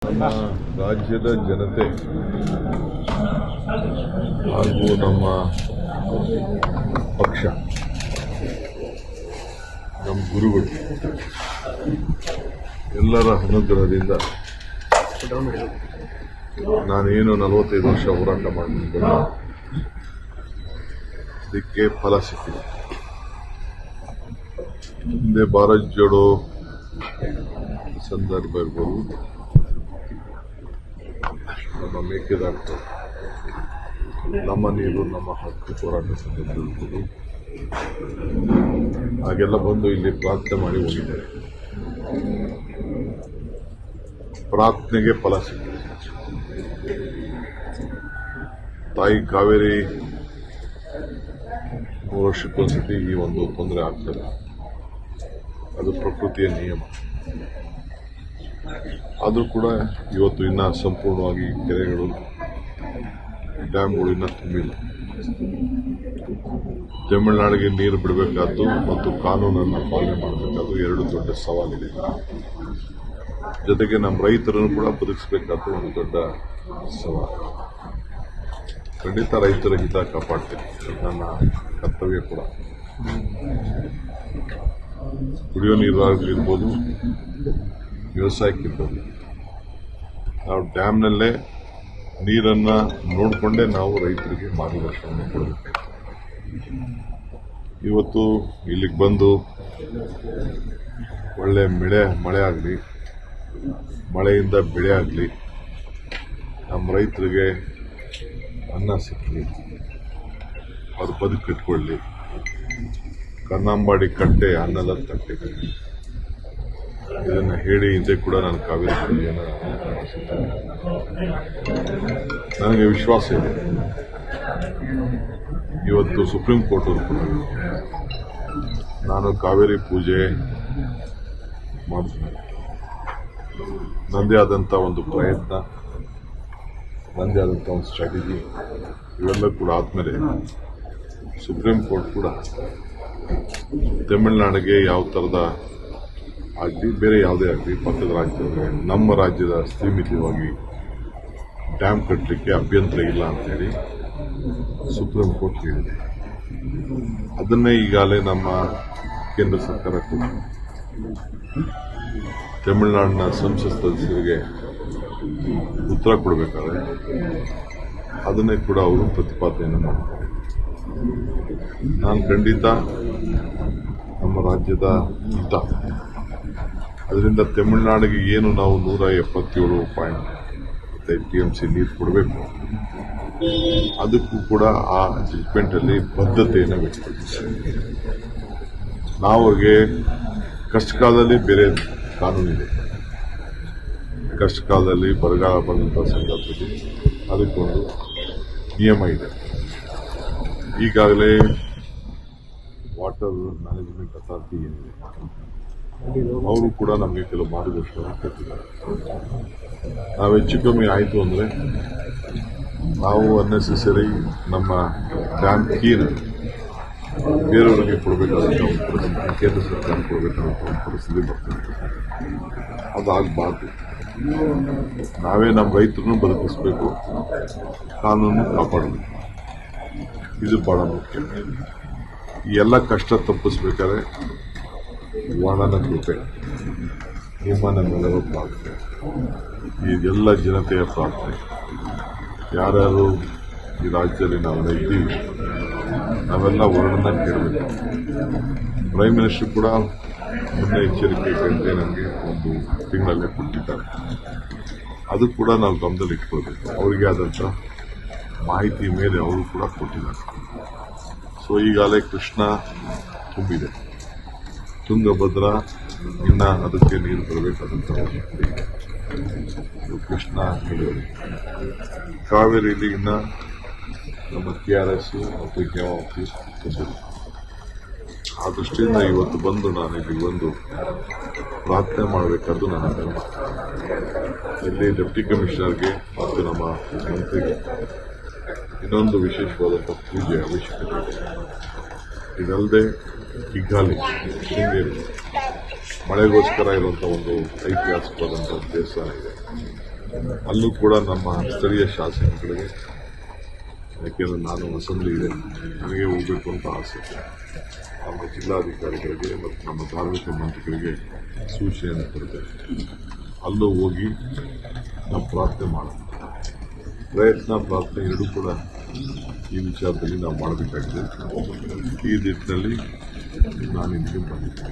ನಮ್ಮ ರಾಜ್ಯದ ಜನತೆ ಹಾಗೂ ನಮ್ಮ ಪಕ್ಷ, ನಮ್ಮ ಗುರುಗಳು ಎಲ್ಲರ ಅನುಗ್ರಹದಿಂದ ನಾನೇನು 45 ವರ್ಷ ಹೋರಾಟ ಮಾಡಿಕೊಂಡು ಇದಕ್ಕೆ ಫಲ ಸಿಕ್ಕಿದೆ. ಹಿಂದೆ ಭಾರತ್ ಜೋಡೋ ಸಂದರ್ಭ ಇರ್ಬೋದು, ನಮ್ಮ ಮೇಕೆದಾಟು, ನಮ್ಮ ನೀರು ನಮ್ಮ ಹಕ್ಕು ಹೋರಾಟ ಸಂದರ್ಭ ಇರ್ಬೋದು, ಹಾಗೆಲ್ಲ ಬಂದು ಇಲ್ಲಿ ಪ್ರಾರ್ಥನೆ ಮಾಡಿ ಹೋಗಿದ್ದಾರೆ. ಪ್ರಾರ್ಥನೆಗೆ ಫಲ ಸಿಕ್ಕಿದೆ. ತಾಯಿ ಕಾವೇರಿ 3 ವರ್ಷಕ್ಕೊಂದ್ಸತಿ ಈ ಒಂದು ತೊಂದರೆ ಆಗ್ತದೆ. ಅದು ಪ್ರಕೃತಿಯ ನಿಯಮ. ಆದರೂ ಕೂಡ ಇವತ್ತು ಇನ್ನೂ ಸಂಪೂರ್ಣವಾಗಿ ಕೆರೆಗಳು, ಡ್ಯಾಮ್ಗಳು ಇನ್ನೂ ತುಂಬಿಲ್ಲ. ತಮಿಳುನಾಡಿಗೆ ನೀರು ಬಿಡಬೇಕಾದ್ದು ಮತ್ತು ಕಾನೂನನ್ನು ಪಾಲನೆ ಮಾಡಬೇಕಾದ್ದು 2 ದೊಡ್ಡ ಸವಾಲಿದೆ. ಜೊತೆಗೆ ನಮ್ಮ ರೈತರನ್ನು ಕೂಡ ಬದುಕಿಸಬೇಕಾದ್ದು ಒಂದು ದೊಡ್ಡ ಸವಾಲು. ಖಂಡಿತ ರೈತರ ಹಿತ ಕಾಪಾಡ್ತೇನೆ, ನನ್ನ ಕರ್ತವ್ಯ ಕೂಡ. ಕುಡಿಯೋ ನೀರಾಗಿರ್ಬೋದು, ವ್ಯವಸಾಯಕ್ಕಿರ್ಬೋದು, ನಾವು ಡ್ಯಾಮ್ನಲ್ಲೇ ನೀರನ್ನು ನೋಡಿಕೊಂಡೇ ನಾವು ರೈತರಿಗೆ ಮಾರ್ಗದರ್ಶನ ಕೊಡಬೇಕು. ಇವತ್ತು ಇಲ್ಲಿಗೆ ಬಂದು ಒಳ್ಳೆ ಮಳೆ ಆಗಲಿ, ಮಳೆಯಿಂದ ಬೆಳೆ ಆಗಲಿ, ನಮ್ಮ ರೈತರಿಗೆ ಅನ್ನ ಸಿಕ್ಕಲಿ, ಅವ್ರು ಬದುಕು ಕಟ್ಕೊಳ್ಳಿ, ಕನ್ನಂಬಾಡಿ ಕಟ್ಟೆ ಅನ್ನದ ತಟ್ಟೆ. ಇದನ್ನು ಹೇಳಿ ಹಿಂದೆ ಕೂಡ ನಾನು ಕಾವೇರಿ ಪೂಜೆಯನ್ನು ನಡೆಸಿದ್ದೇನೆ. ನನಗೆ ವಿಶ್ವಾಸ ಇದೆ, ಇವತ್ತು ಸುಪ್ರೀಂ ಕೋರ್ಟ್ ಅವರು ಕೂಡ ನಾನು ಕಾವೇರಿ ಪೂಜೆ ಮಾಡ್ತೀನಿ, ನನ್ನದೇ ಆದಂಥ ಒಂದು ಪ್ರಯತ್ನ, ನನ್ನದೇ ಆದಂಥ ಒಂದು ಸ್ಟ್ರಾಟಜಿ ಇವೆಲ್ಲ ಕೂಡ ಆದಮೇಲೆ ಸುಪ್ರೀಂ ಕೋರ್ಟ್ ಕೂಡ ತಮಿಳುನಾಡಿಗೆ ಯಾವ ಥರದ ಆಗಲಿ, ಬೇರೆ ಯಾವುದೇ ಆಗಲಿ, ಪಕ್ಕದ ರಾಜ್ಯದಲ್ಲಿ ನಮ್ಮ ರಾಜ್ಯದ ಸೀಮಿತವಾಗಿ ಡ್ಯಾಮ್ ಕಟ್ಟಲಿಕ್ಕೆ ಅಭ್ಯಂತರ ಇಲ್ಲ ಅಂತೇಳಿ ಸುಪ್ರೀಂ ಕೋರ್ಟ್ ಹೇಳಿದೆ. ಅದನ್ನೇ ಈಗಾಗಲೇ ನಮ್ಮ ಕೇಂದ್ರ ಸರ್ಕಾರ ಕೂಡ ತಮಿಳುನಾಡಿನ ಸಂಸತ್ ಸದಸ್ಯರಿಗೆ ಉತ್ತರ ಕೊಡಬೇಕಾದ್ರೆ ಅದನ್ನೇ ಕೂಡ ಅವರು ಪ್ರತಿಪಾದನೆಯನ್ನು ಮಾಡ್ತಾರೆ. ನಾನು ಖಂಡಿತ ನಮ್ಮ ರಾಜ್ಯದ ಹಿತ, ಅದರಿಂದ ತಮಿಳುನಾಡಿಗೆ ಏನು ನಾವು 177.5 TMC ನೀರು ಕೊಡಬೇಕು, ಅದಕ್ಕೂ ಕೂಡ ಆ ಜಡ್ಜ್ಮೆಂಟಲ್ಲಿ ಬದ್ಧತೆಯನ್ನು ವ್ಯಕ್ತಪಡಿಸಿದೆ. ನಾವು ಅವ್ರಿಗೆ ಕಷ್ಟಕಾಲದಲ್ಲಿ ಬೇರೆ ಕಾನೂನಿದೆ, ಕಷ್ಟಕಾಲದಲ್ಲಿ ಬರಗಾಲ ಬಂದಂಥ ಸಂದರ್ಭದಲ್ಲಿ ಅದಕ್ಕೊಂದು ನಿಯಮ ಇದೆ. ಈಗಾಗಲೇ ವಾಟರ್ ಮ್ಯಾನೇಜ್ಮೆಂಟ್ ಅಥಾರಿಟಿ ಏನಿದೆ, ಅವರು ಕೂಡ ನಮಗೆ ಕೆಲವು ಮಾರ್ಗದರ್ಶನ ಕೊಟ್ಟಿದ್ದಾರೆ. ನಾವು ಹೆಚ್ಚು ಕಮ್ಮಿ ಆಯಿತು ಅಂದರೆ ನಾವು ಅನ್ನೆಸೆಸರಿ ನಮ್ಮ ಡ್ಯಾಮ್ ಕೀನ ಬೇರೆಯವರಿಗೆ ಕೊಡಬೇಕಾದಂಥ ಒಂದು ಪರಿಸ್ಥಿತಿ, ಕೇಂದ್ರ ಸರ್ಕಾರ ಕೊಡಬೇಕಾದಂಥ ಒಂದು ಪರಿಸ್ಥಿತಿ ಬರ್ತದೆ. ಅದಾಗಬಾರ್ದು. ನಾವೇ ನಮ್ಮ ರೈತರನ್ನು ಬದುಕಿಸಬೇಕು, ಕಾನೂನು ಕಾಪಾಡಬೇಕು. ಇದು ಬಹಳ ಮುಖ್ಯ. ಈ ಎಲ್ಲ ಕಷ್ಟ ತಪ್ಪಿಸ್ಬೇಕಾದ್ರೆ ವರ್ಣನ ಕೃಪೆ, ನಿಮ್ಮ ನಮ್ಮೆಲ್ಲರ ಪ್ರಾರ್ಥನೆ, ಈಗೆಲ್ಲ ಜನತೆಯ ಪ್ರಾರ್ಥನೆ. ಯಾರ್ಯಾರು ಈ ರಾಜ್ಯದಲ್ಲಿ ನಾವೆಲ್ಲ ಇದ್ದೀವಿ, ನಾವೆಲ್ಲ ವರ್ಣನ ಕೇಳಬೇಕು. ಪ್ರೈಮ್ ಮಿನಿಸ್ಟರ್ ಕೂಡ ಮುನ್ನೆಚ್ಚರಿಕೆ ಗಂಟೆ ನಮಗೆ ಒಂದು ತಿಂಗಳಲ್ಲೇ ಕೊಟ್ಟಿದ್ದಾರೆ. ಅದು ಕೂಡ ನಾವು ಗಮನದಲ್ಲಿ ಇಟ್ಕೊಳ್ಬೇಕು. ಅವರಿಗೆ ಆದಂಥ ಮಾಹಿತಿ ಮೇಲೆ ಅವರು ಕೂಡ ಕೊಟ್ಟಿದ್ದಾರೆ. ಸೊ ಈಗಾಗಲೇ ಕೃಷ್ಣ ತುಂಬಿದೆ, ತುಂಗಭದ್ರಾ ಇನ್ನು ಅದಕ್ಕೆ ನೀರು ಬರಬೇಕಾದಂಥ ಅವಶ್ಯಕತೆ ಇದೆ. ಕೃಷ್ಣ ಹೇಳಿದರು, ಕಾವೇರಿಯಲ್ಲಿ ಇನ್ನು ನಮ್ಮ TRS ಮತ್ತು ಹೇಮಾವತಿ ತುಂಬಿದೆ. ಆ ದೃಷ್ಟಿಯಿಂದ ಇವತ್ತು ಬಂದು ನಾನು ಇಲ್ಲಿಗೆ ಬಂದು ಪ್ರಾರ್ಥನೆ ಮಾಡಬೇಕಾದ್ದು ನನ್ನ ಧರ್ಮ. ಇಲ್ಲಿ ಡೆಪ್ಟಿ ಕಮಿಷನರ್ಗೆ ಮತ್ತು ನಮ್ಮ ಮಂತ್ರಿಗೆ ಇನ್ನೊಂದು ವಿಶೇಷವಾದಂಥ ಪೂಜೆ ಅವಶ್ಯಕತೆ ಇದೆ. ಇದಲ್ಲದೆ ಕಿಗ್ಗಾಲಿ, ಶೃಂಗೇರಿ ಮಳೆಗೋಸ್ಕರ ಇರುವಂಥ ಒಂದು ಐತಿಹಾಸಿಕವಾದಂಥ ದೇವಸ್ಥಾನ ಇದೆ. ಅಲ್ಲೂ ಕೂಡ ನಮ್ಮ ಸ್ಥಳೀಯ ಶಾಸಕರಿಗೆ, ಯಾಕೆಂದರೆ ನಾನು ಅಸೆಂಬ್ಲಿ ಇದೆ, ನನಗೆ ಹೋಗಬೇಕು ಅಂತ ಆಸೆ. ನಮ್ಮ ಜಿಲ್ಲಾಧಿಕಾರಿಗಳಿಗೆ ಮತ್ತು ನಮ್ಮ ಧಾರ್ಮಿಕ ಮಂತ್ರಿಗಳಿಗೆ ಸೂಚನೆಯನ್ನು ಕೊಡ್ತೇವೆ. ಅಲ್ಲೂ ಹೋಗಿ ನಾವು ಪ್ರಾರ್ಥನೆ ಮಾಡೋಣ. ಪ್ರಯತ್ನ ಪ್ರಾರ್ಥನೆ ಎರಡೂ ಕೂಡ ಈ ವಿಚಾರದಲ್ಲಿ ನಾವು ಮಾಡಬೇಕಾಗಿದೆ. ಈ ನಿಟ್ಟಿನಲ್ಲಿ ನಾನು ಇಲ್ಲಿಗೆ ಬಂದಿದ್ದೇನೆ.